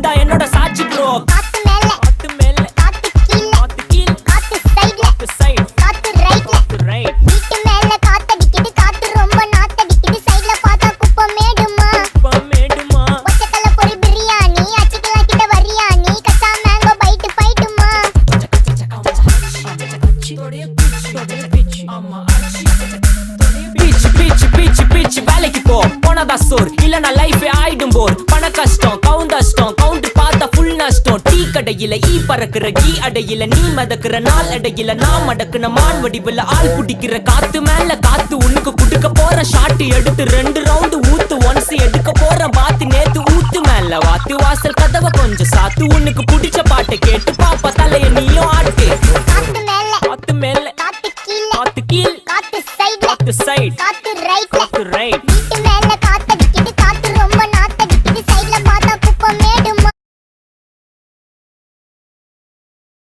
இதுதான் என்னோட சாட்சி ப்ரோ. காத்து மேல காத்து மேல காத்து கீழ காத்து கீழ காத்து சைடுல காத்து சைடு காத்து ரைட்ல காத்து ரைட். வீட்டு மேல காத்தடிக்குது காத்து ரொம்ப நாத்தடிக்குது சைடுல பார்த்தா குப்பை மேடுமா மேடுமா ஒச்சக்கல்ல பொரி பிரியாணி அச்சிக்கலாம் கிட்ட வரியாணி கச்சா மேங்கோ பைட்டு ஃபைட்டுமா வேலைக்கு போ போனதா சோர் இல்லனா லைஃபே ஆயிடும் போர். பண கஷ்டம் கவுண்டஷ்டம் கவுண்டர் பார்த்தா ஃபுல் நஷ்டம். டீ கடையில ஈ பறக்குற கீ அடையில நீ மதக்குற நாள் அடையில நான் மடக்குன மான் வடிவுல ஆள் குடிக்கிற காத்து மேல காத்து உனக்கு குடுக்க போற ஷாட் எடுத்து 2 ரவுண்டு ஊத்து ஒன்ஸ் எடுக்க போற பாத்து நேத்து ஊத்து மேல வாத்து வாசல் கதவை கொஞ்சம் சாத்து உனக்கு பிடிச்ச பாட்டை கேட்டு பாப்பா தலைய நீயும் ஆட்டு. காத்து மேல காத்து மேல காத்து கீழ காத்து கீழ் காத்து சைடுல காத்து சைடு காத்து ரைட்ல